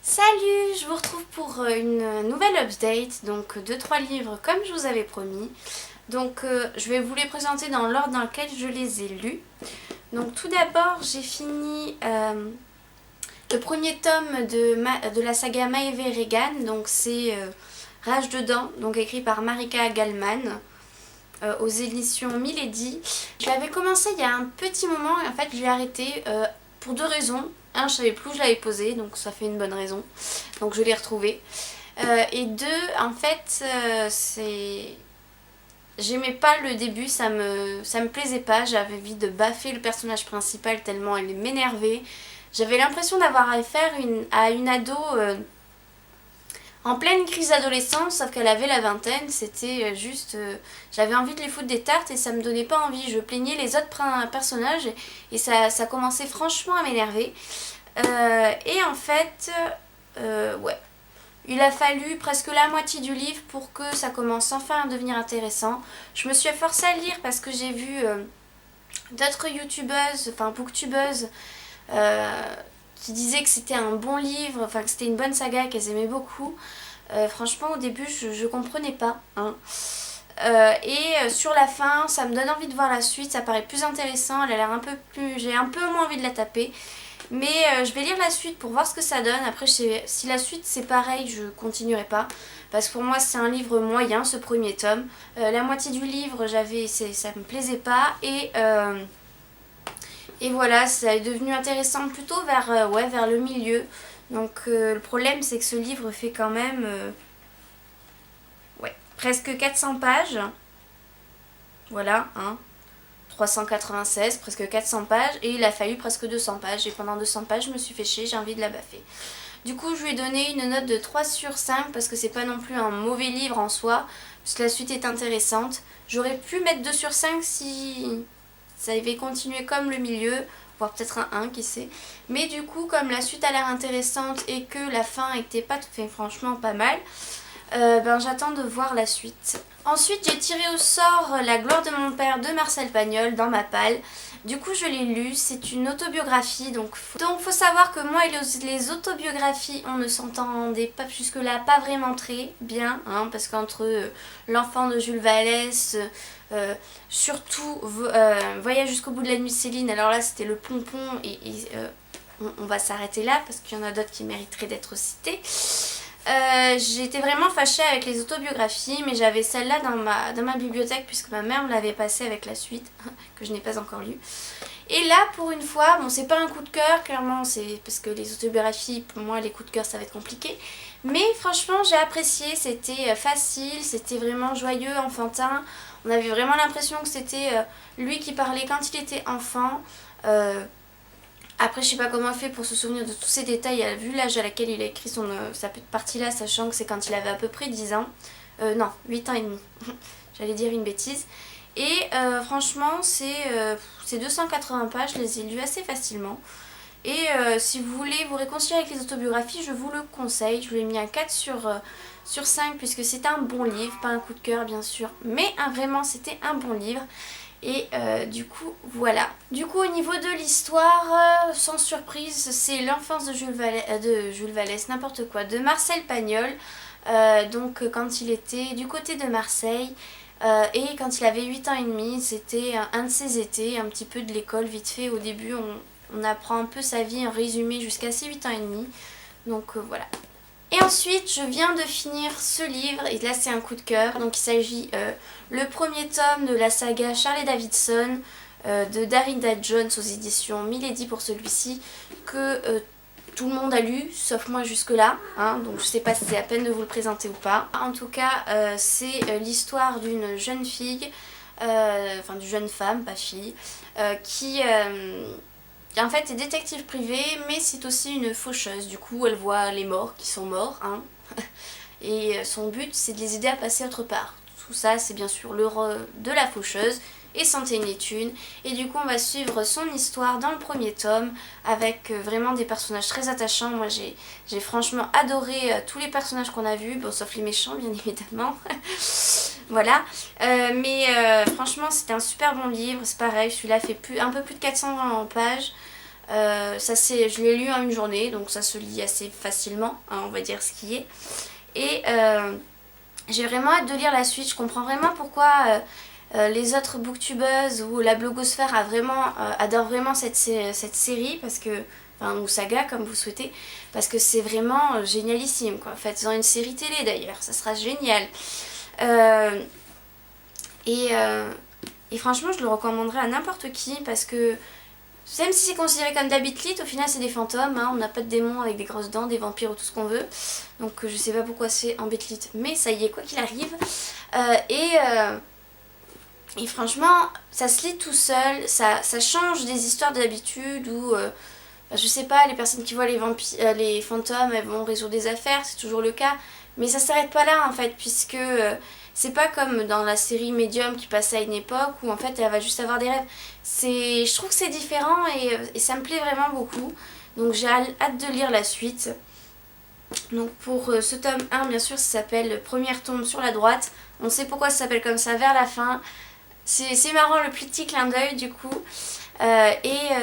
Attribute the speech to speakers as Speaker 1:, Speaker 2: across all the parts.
Speaker 1: Salut, je vous retrouve pour une nouvelle update, donc 2-3 livres comme je vous avais promis. Donc je vais vous les présenter dans l'ordre dans lequel je les ai lus. Donc tout d'abord j'ai fini le premier tome de la saga Maeve Regan, donc c'est Rage dedans, donc écrit par Marika Gallman. Aux éditions Milady. Je l'avais commencé il y a un petit moment et en fait je l'ai arrêté pour deux raisons. Un, je savais plus où je l'avais posé, donc ça fait une bonne raison. Donc je l'ai retrouvé. Et deux, en fait, j'aimais pas le début, ça me plaisait pas. J'avais envie de baffer le personnage principal tellement elle m'énervait. J'avais l'impression d'avoir affaire à une ado en pleine crise d'adolescence, sauf qu'elle avait la vingtaine, c'était juste... j'avais envie de lui foutre des tartes et ça me donnait pas envie. Je plaignais les autres personnages et ça commençait franchement à m'énerver. Et en fait, ouais, il a fallu presque la moitié du livre pour que ça commence enfin à devenir intéressant. Je me suis forcée à le lire parce que j'ai vu d'autres youtubeuses, enfin booktubeuses, euh, qui disaient que c'était un bon livre, enfin que c'était une bonne saga, qu'elles aimaient beaucoup. Franchement, au début, je comprenais pas. Hein. Sur la fin, ça me donne envie de voir la suite, ça paraît plus intéressant, elle a l'air un peu plus... J'ai un peu moins envie de la taper. Mais je vais lire la suite pour voir ce que ça donne. Après, si la suite c'est pareil, je continuerai pas. Parce que pour moi, c'est un livre moyen, ce premier tome. La moitié du livre, ça me plaisait pas. Et voilà, ça est devenu intéressant plutôt vers le milieu. Donc le problème, c'est que ce livre fait quand même ouais, presque 400 pages. Voilà, hein. 396, presque 400 pages, et il a fallu presque 200 pages. Et pendant 200 pages, je me suis fait chier, j'ai envie de la baffer. Du coup, je lui ai donné une note de 3 sur 5 parce que c'est pas non plus un mauvais livre en soi, puisque la suite est intéressante. J'aurais pu mettre 2 sur 5 si ça avait continué comme le milieu, voire peut-être un 1, qui sait. Mais du coup, comme la suite a l'air intéressante et que la fin était pas tout fait franchement pas mal, j'attends de voir la suite. Ensuite, j'ai tiré au sort La gloire de mon père de Marcel Pagnol dans ma palle. Du coup, je l'ai lu, c'est une autobiographie, donc faut savoir que moi et les autobiographies, on ne s'entendait pas jusque-là, pas vraiment très bien, hein, parce qu'entre L'enfant de Jules Vallès, surtout Voyage jusqu'au bout de la nuit de Céline, alors là c'était le pompon on va s'arrêter là parce qu'il y en a d'autres qui mériteraient d'être cités. J'étais vraiment fâchée avec les autobiographies, mais j'avais celle-là dans ma bibliothèque puisque ma mère me l'avait passée avec la suite, que je n'ai pas encore lue. Et là, pour une fois, bon, c'est pas un coup de cœur, clairement, c'est parce que les autobiographies, pour moi, les coups de cœur, ça va être compliqué. Mais franchement, j'ai apprécié, c'était facile, c'était vraiment joyeux, enfantin. On avait vraiment l'impression que c'était lui qui parlait quand il était enfant. Après, je sais pas comment il fait pour se souvenir de tous ces détails, vu l'âge à laquelle il a écrit sa petite partie-là, sachant que c'est quand il avait à peu près 10 ans. Non, 8 ans et demi. J'allais dire une bêtise. Et franchement, c'est 280 pages, je les ai lues assez facilement. Et si vous voulez vous réconcilier avec les autobiographies, je vous le conseille. Je lui ai mis un 4 sur 5 puisque c'est un bon livre, pas un coup de cœur bien sûr, mais vraiment c'était un bon livre. Et du coup, voilà. Du coup, au niveau de l'histoire, sans surprise, c'est l'enfance de Jules Vallès, n'importe quoi, de Marcel Pagnol. Donc, quand il était du côté de Marseille, et quand il avait 8 ans et demi, c'était un de ses étés, un petit peu de l'école, vite fait. Au début, on apprend un peu sa vie, en résumé, jusqu'à ses 8 ans et demi. Donc, voilà. Et ensuite, je viens de finir ce livre, et là c'est un coup de cœur. Donc il s'agit le premier tome de la saga Charlie Davidson de Darynda Jones aux éditions Milady pour celui-ci, que tout le monde a lu, sauf moi jusque-là. Hein, donc je sais pas si c'est à peine de vous le présenter ou pas. En tout cas, c'est l'histoire d'une jeune fille, enfin d'une jeune femme, pas fille, qui en fait est détective privée, mais c'est aussi une faucheuse. Du coup, elle voit les morts qui sont morts, hein. Et son but, c'est de les aider à passer autre part. Tout ça, c'est bien sûr le rôle de la faucheuse et santé une thune. Et du coup, on va suivre son histoire dans le premier tome avec vraiment des personnages très attachants. Moi, j'ai franchement adoré tous les personnages qu'on a vus, bon, sauf les méchants, bien évidemment. Voilà. Franchement, c'était un super bon livre. C'est pareil, celui-là fait un peu plus de 420 pages. Je l'ai lu en une journée, donc ça se lit assez facilement, hein, on va dire ce qui est. Et j'ai vraiment hâte de lire la suite. Je comprends vraiment pourquoi les autres booktubeuses ou la blogosphère adore vraiment cette série, parce que, enfin, ou saga comme vous souhaitez, parce que c'est vraiment génialissime quoi. Faites-en une série télé d'ailleurs, ça sera génial. Euh, et franchement, je le recommanderais à n'importe qui, parce que même si c'est considéré comme d'Habitlit, au final c'est des fantômes, hein, on n'a pas de démons avec des grosses dents, des vampires ou tout ce qu'on veut. Donc je sais pas pourquoi c'est en Bitlit, mais ça y est, quoi qu'il arrive. Et franchement, ça se lit tout seul, ça change des histoires d'habitude où, je sais pas, les personnes qui voient les fantômes, elles vont résoudre des affaires, c'est toujours le cas. Mais ça s'arrête pas là en fait, puisque c'est pas comme dans la série Medium qui passait à une époque où en fait elle va juste avoir des rêves. Je trouve que c'est différent et ça me plaît vraiment beaucoup. Donc j'ai hâte de lire la suite. Donc pour ce tome 1, bien sûr, ça s'appelle Première tombe sur la droite. On sait pourquoi ça s'appelle comme ça vers la fin. C'est marrant, le petit clin d'œil du coup.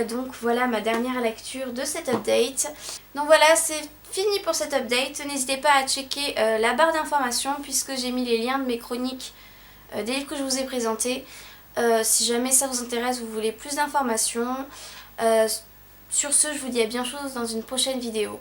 Speaker 1: Donc voilà ma dernière lecture de cet update. Donc voilà, c'est fini pour cet update. N'hésitez pas à checker la barre d'informations puisque j'ai mis les liens de mes chroniques des livres que je vous ai présentés. Si jamais ça vous intéresse, vous voulez plus d'informations. Sur ce, je vous dis à bientôt dans une prochaine vidéo.